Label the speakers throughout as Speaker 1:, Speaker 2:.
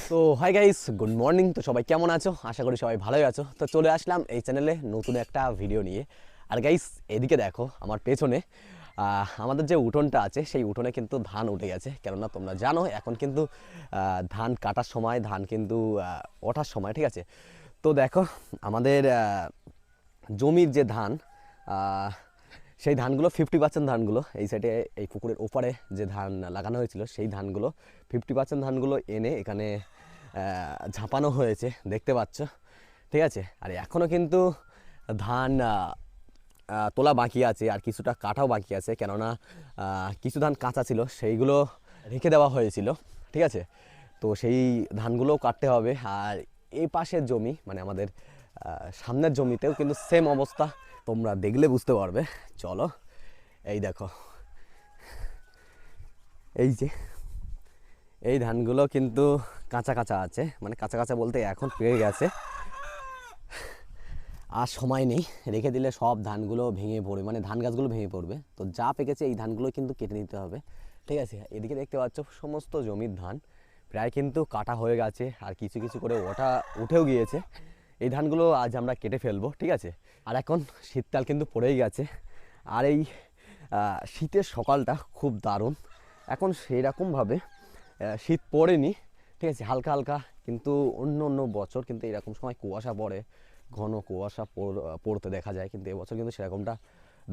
Speaker 1: তো hi guys, good morning. তো সবাই কেমন আছো? আশা করি সবাই ভালোই আছো। তো চলে আসলাম এই চ্যানেলে নতুন একটা ভিডিও নিয়ে। আর গাইস, এদিকে দেখো আমার পেছনে আমাদের যে উঠোনটা আছে সেই উঠোনে কিন্তু ধান উঠে গেছে। কেননা তোমরা জানো এখন কিন্তু ধান কাটার সময়, ধান কিন্তু ওঠার সময়, ঠিক আছে? তো দেখো আমাদের জমির যে ধান, সেই ধানগুলো 50% ধানগুলো এই সাইডে এই পুকুরের ওপারে যে ধান লাগানো হয়েছিল সেই ধানগুলো 50% ধানগুলো এনে এখানে ঝাঁপানো হয়েছে, দেখতে পাচ্ছ, ঠিক আছে? আর এখনও কিন্তু ধান তোলা বাকি আছে আর কিছুটা কাটাও বাকি আছে, কেননা কিছু ধান কাঁচা ছিল সেইগুলো রেখে দেওয়া হয়েছিল, ঠিক আছে? তো সেই ধানগুলোও কাটতে হবে। আর এই পাশের জমি মানে আমাদের সামনের জমিতেও কিন্তু সেম অবস্থা, তোমরা দেখলে বুঝতে পারবে। চলো, এই দেখো, এই যে এই ধানগুলো কিন্তু কাঁচা কাঁচা আছে, মানে কাঁচা কাঁচা বলতে এখন পেয়ে গেছে, আর সময় নেই, রেখে দিলে সব ধানগুলো ভেঙে পড়বে, মানে ধান গাছগুলো ভেঙে পড়বে। তো যা পেকেছে এই ধানগুলো কিন্তু কেটে নিতে হবে, ঠিক আছে? এদিকে দেখতে পাচ্ছ সমস্ত জমির ধান প্রায় কিন্তু কাটা হয়ে গেছে, আর কিছু কিছু করে উঠেও গিয়েছে। এই ধানগুলো আজ আমরা কেটে ফেলবো, ঠিক আছে? আর এখন শীতকাল কিন্তু পড়েই গেছে, আর এই শীতের সকালটা খুব দারুণ। এখন সেরকমভাবে শীত পড়েনি, ঠিক আছে, হালকা হালকা, কিন্তু অন্য অন্য বছর কিন্তু এরকম সময় কুয়াশা পড়ে, ঘন কুয়াশা পড়তে দেখা যায়, কিন্তু এবছর কিন্তু সেরকমটা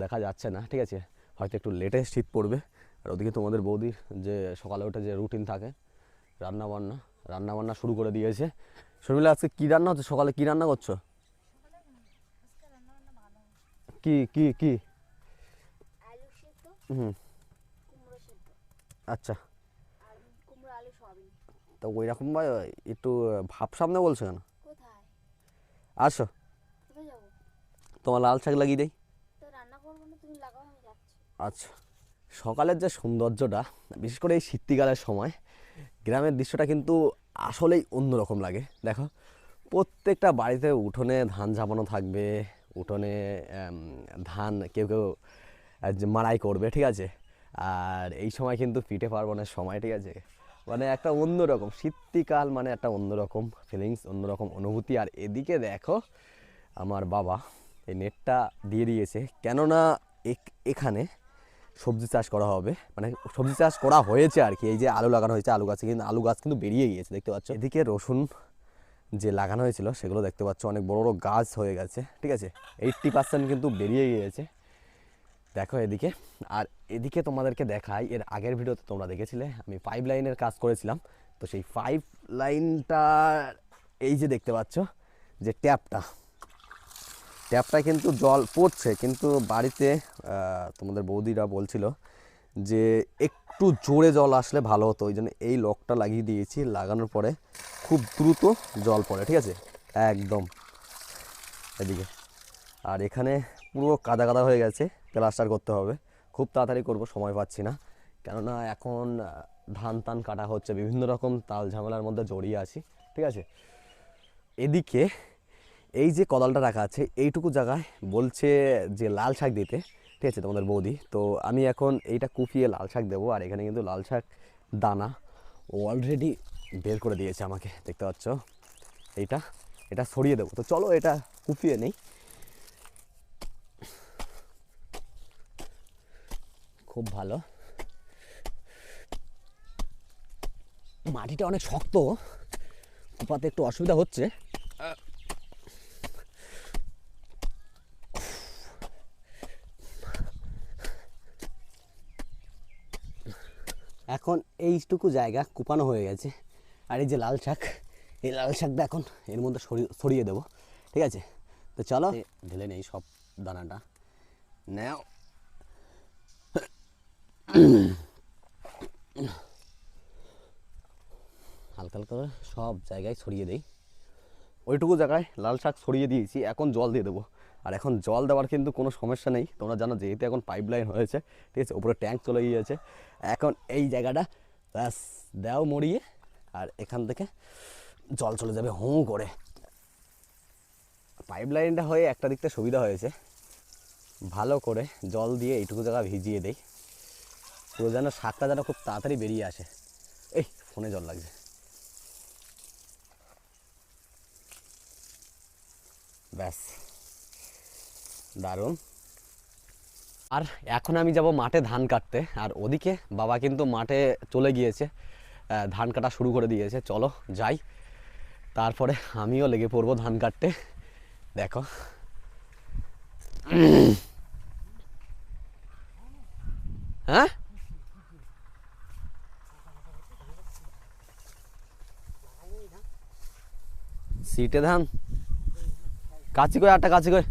Speaker 1: দেখা যাচ্ছে না, ঠিক আছে? হয়তো একটু লেটে শীত পড়বে। আর ওদিকে তোমাদের বৌদির যে সকালে ওঠে যে রুটিন থাকে, রান্নাবান্না শুরু করে দিয়েছে। শর্মিলা, আজকে কী রান্না হচ্ছে? সকালে কী রান্না করছো? কি কি কি? হুম, আচ্ছা। তো ওই রকম ভাই একটু ভাব সামনে বলছো কেন? আসো, তোমার লাল শাক লাগিয়ে দেই। আচ্ছা, সকালের যে সৌন্দর্যটা, বিশেষ করে এই শীতকালের সময় গ্রামের দৃশ্যটা কিন্তু আসলেই অন্যরকম লাগে। দেখো, প্রত্যেকটা বাড়িতে উঠোনে ধান ঝাপানো থাকবে, উঠোনে ধান কেউ কেউ মাড়াই করবে, ঠিক আছে? আর এই সময় কিন্তু পিঠে পার্বণের সময়, ঠিক আছে? মানে একটা অন্যরকম শীতকাল, মানে একটা অন্যরকম ফিলিংস, অন্যরকম অনুভূতি। আর এদিকে দেখো আমার বাবা এই নেটটা দিয়ে দিয়েছে, কেননা এখানে সবজি চাষ করা হবে, মানে সবজি চাষ করা হয়েছে আর কি। এই যে আলু লাগানো হয়েছে, আলু গাছ কিন্তু বেরিয়ে গিয়েছে, দেখতে পাচ্ছ। এদিকে রসুন যে লাগানো হয়েছিল সেগুলো দেখতে পাচ্ছ অনেক বড় বড় গাছ হয়ে গেছে, ঠিক আছে? 80% কিন্তু বেরিয়ে গিয়েছে, দেখো এদিকে। আর এদিকে তোমাদেরকে দেখাই, এর আগের ভিডিওতে তোমরা দেখেছিলে আমি পাইপ লাইনের কাজ করেছিলাম। তো সেই পাইপ লাইনটা এই যে দেখতে পাচ্ছ যে ট্যাপটা কিন্তু জল পড়ছে, কিন্তু বাড়িতে তোমাদের বৌদিরা বলছিল যে একটু জোরে জল আসলে ভালো হতো, ওই জন্য এই লকটা লাগিয়ে দিয়েছি। লাগানোর পরে খুব দ্রুত জল পড়ে, ঠিক আছে, একদম এদিকে। আর এখানে পুরো কাদা কাদা হয়ে গেছে, প্লাস্টার করতে হবে, খুব তাড়াতাড়ি করব, সময় পাচ্ছি না, কেননা এখন ধান টান কাটা হচ্ছে, বিভিন্ন রকম তাল ঝামেলার মধ্যে জড়িয়ে আছি, ঠিক আছে? এদিকে এই যে কদালটা রাখা আছে এইটুকু জায়গায় বলছে যে লাল শাক দিতে, ঠিক আছে, তোমাদের বৌদি। তো আমি এখন এইটা কুপিয়ে লাল শাক দেবো। আর এখানে কিন্তু লাল শাক দানা অলরেডি বের করে দিয়েছে আমাকে, দেখতে পাচ্ছ। এইটা এটা ছড়িয়ে দেবো, তো চলো এটা কুপিয়ে নেই। খুব ভালো, মাটিটা অনেক শক্ত, কুপাতে একটু অসুবিধা হচ্ছে। এখন এইটুকু জায়গা কুপানো হয়ে গেছে। আর এই যে লাল শাক, এই লাল শাকটা এখন এর মধ্যে ছড়িয়ে দেবো, ঠিক আছে? তো চলো ঢেলে নেই সব দানাটা, নাও। হালকা হালকা করে সব জায়গায় ছড়িয়ে দেই। ওইটুকু জায়গায় লাল শাক ছড়িয়ে দিয়েছি, এখন জল দিয়ে দেবো। আর এখন জল দেওয়ার কিন্তু কোনো সমস্যা নেই, তোমরা জানো যেহেতু এখন পাইপ লাইন হয়েছে, ঠিক আছে, উপরে ট্যাঙ্ক চলে গিয়েছে। এখন এই জায়গাটা ব্যাস দাও মরিয়ে, আর এখান থেকে জল চলে যাবে হুঁ করে। পাইপ লাইনটা হয়ে একটা দিকটা সুবিধা হয়েছে, ভালো করে জল দিয়ে এইটুকু জায়গা ভিজিয়ে দেই, পুরো যেন শাকটা যেন খুব তাড়াতাড়ি বেরিয়ে আসে। এই ফোনে জল লাগছে। ব্যাস, দারুণ। আর এখন আমি যাব মাঠে ধান কাটতে, আর ওদিকে বাবা কিন্তু মাঠে চলে গিয়েছে, ধান কাটা শুরু করে দিয়েছে। চলো যাই, তারপরে আমিও লেগে পড়বো ধান কাটতে। দেখো হ্যাঁ, সিটে ধান কাচি কই, আটটা কাচি কই,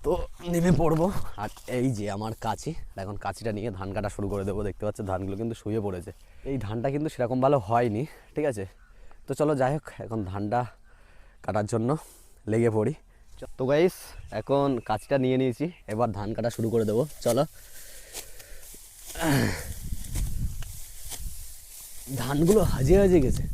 Speaker 1: তো নেমে পড়বো। আর এই যে আমার কাচি, এখন কাচিটা নিয়ে ধান কাটা শুরু করে দেবো। দেখতে পাচ্ছ ধানগুলো কিন্তু শুয়ে পড়েছে। এই ধানটা কিন্তু সেরকম ভালো হয়নি, ঠিক আছে। তো চলো যাই হোক, এখন ধানটা কাটার জন্য লেগে পড়ি। তো গাইস, এখন কাচিটা নিয়ে নিয়েছি, এবার ধান কাটা শুরু করে দেবো। চলো, ধানগুলো হাজিয়ে হাজিয়ে গেছে।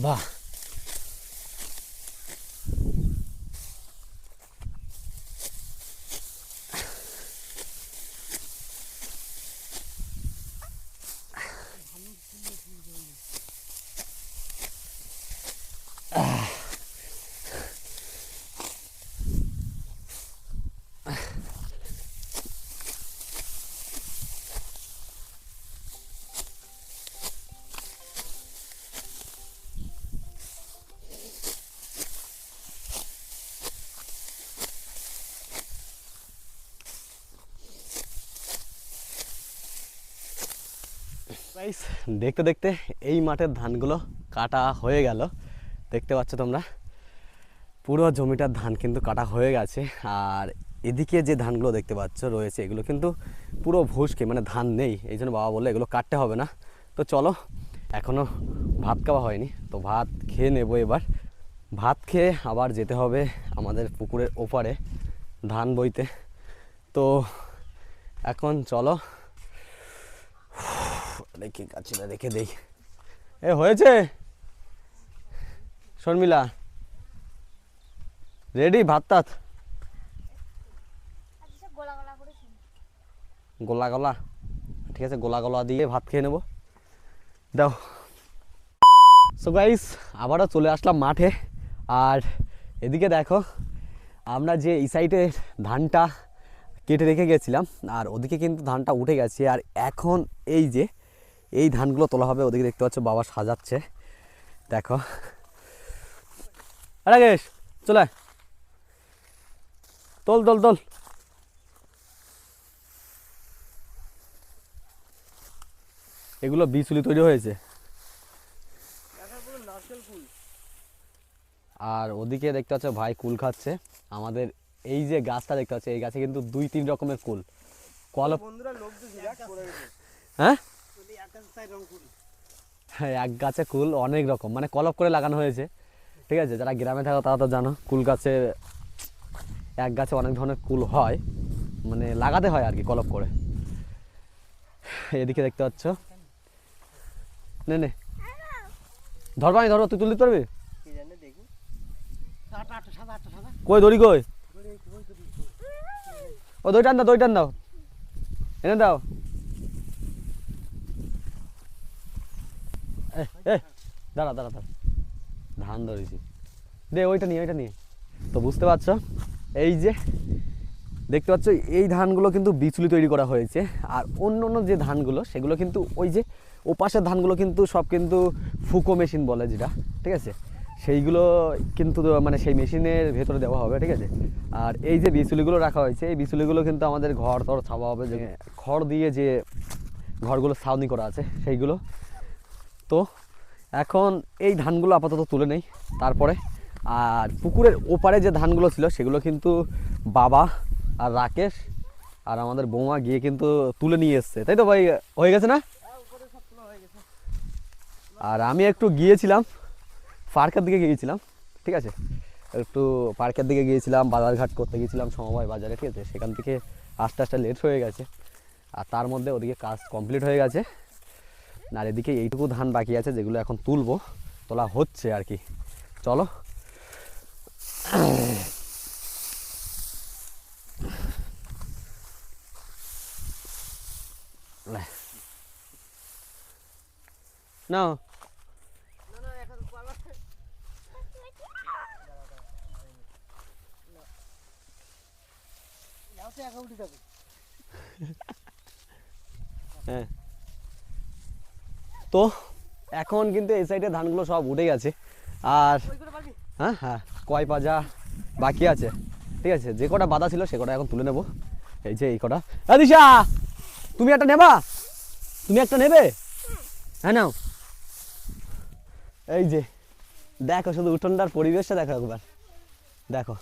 Speaker 1: বাহ, গাইস, দেখতে দেখতে এই মাঠের ধানগুলো কাটা হয়ে গেল। দেখতে পাচ্ছ তোমরা, পুরো জমিটার ধান কিন্তু কাটা হয়ে গেছে। আর এদিকে যে ধানগুলো দেখতে পাচ্ছ রয়েছে, এগুলো কিন্তু পুরো ভুসকে, মানে ধান নেই। এই জন্য বাবা বললো এগুলো কাটতে হবে না। তো চলো, এখনও ভাত খাওয়া হয়নি, তো ভাত খেয়ে নেবো এবার। ভাত খেয়ে আবার যেতে হবে আমাদের পুকুরের ওপারে ধান বইতে। তো এখন চলো, দেখি কাছিটা রেখে দেই। এ হয়েছে শর্মিলা, রেডি ভাত টাত? গোলা গলা, ঠিক আছে, গোলা গলা দিয়ে ভাত খেয়ে নেবো। দাও। সো গাইস, আবারও চলে আসলাম মাঠে। আর এদিকে দেখো, আমরা যে এই সাইডে ধানটা কেটে রেখে গেছিলাম, আর ওদিকে কিন্তু ধানটা উঠে গেছে। আর এখন এই যে এই ধানগুলো তোলা হবে। ওদিকে দেখতে পাচ্ছ বাবা সাজাচ্ছে, দেখো। রাকেশ চলে, তোল তোল তোল। এগুলো বিচুলি তৈরি হয়েছে। আর ওদিকে দেখতে পাচ্ছ ভাই কুল খাচ্ছে। আমাদের এই যে গাছটা দেখতে পাচ্ছ, এই গাছে কিন্তু 2-3 রকমের কুল। কলপ, হ্যাঁ হ্যাঁ, এক গাছে কুল অনেক রকম, মানে কলপ করে লাগানো হয়েছে, ঠিক আছে। যারা গ্রামে থাকো তারা তো জানো, কুল গাছে এক গাছে অনেক ধরনের কুল হয়, মানে লাগাতে হয় আর কি কলপ করে। এদিকে দেখতে পাচ্ছ, নে নে ধরবা, আমি ধরবো, তুই তুলতে পারবি? কই দড়ি কই? ও দই টান দাও, দই টান দাও, এনে দাও। দাঁড়া দাঁড়া দাঁড়া, ধান ধরেছি, দে ওইটা নিয়ে, ওইটা নিয়ে। তো বুঝতে পারছো, এই যে দেখতে পাচ্ছ এই ধানগুলো কিন্তু বিচুলি তৈরি করা হয়েছে। আর অন্য অন্য যে ধানগুলো, সেগুলো কিন্তু ওই যে ওপাশের ধানগুলো কিন্তু সব কিন্তু ফুকো মেশিন বলে যেটা, ঠিক আছে, সেইগুলো কিন্তু মানে সেই মেশিনের ভেতরে দেওয়া হবে, ঠিক আছে। আর এই যে বিচুলিগুলো রাখা হয়েছে, এই বিচুলিগুলো কিন্তু আমাদের ঘর টর ছাওয়া হবে, যে খড় দিয়ে যে ঘরগুলো ছাউনি করা আছে সেইগুলো। তো এখন এই ধানগুলো আপাতত তুলে নেই, তারপরে আর পুকুরের ওপারে যে ধানগুলো ছিল সেগুলো কিন্তু বাবা আর রাকেশ আর আমাদের বৌমা গিয়ে কিন্তু তুলে নিয়ে এসছে, তাই তো ভাই? হয়ে গেছে না? আর আমি একটু গিয়েছিলাম পার্কের দিকে গিয়েছিলাম, ঠিক আছে, একটু পার্কের দিকে গিয়েছিলাম, বাজারঘাট করতে গিয়েছিলাম সমবায় বাজারে, ঠিক আছে। সেখান থেকে আস্তে আস্তে লেট হয়ে গেছে, আর তার মধ্যে ওদিকে কাজ কমপ্লিট হয়ে গেছে। আর এদিকে এইটুকু ধান বাকি আছে যেগুলো এখন তুলবো, তোলা হচ্ছে আর কি। চলো নাও। হ্যাঁ, তো এখন কিন্তু এই সাইডে ধানগুলো সব উঠে গেছে। আর হ্যাঁ হ্যাঁ, কয় পাজা বাকি আছে, ঠিক আছে। যে কটা বাঁধা ছিল সে কটা এখন তুলে নেবো। এই যে এই কটা। দিশা, তুমি একটা নেবা? তুমি একটা নেবে? হ্যাঁ নাও। এই যে দেখো, শুধু উঠোনটার পরিবেশটা দেখো একবার, দেখো।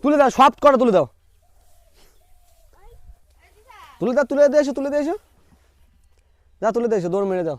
Speaker 1: তুলে দাও, সব কটা তুলে দাও, তুলে দাও, তুলে দিয়ে এসো, তুলে দিয়ে এসো, যা তুলে দিয়ে এসো, দৌড় মেরে দাও।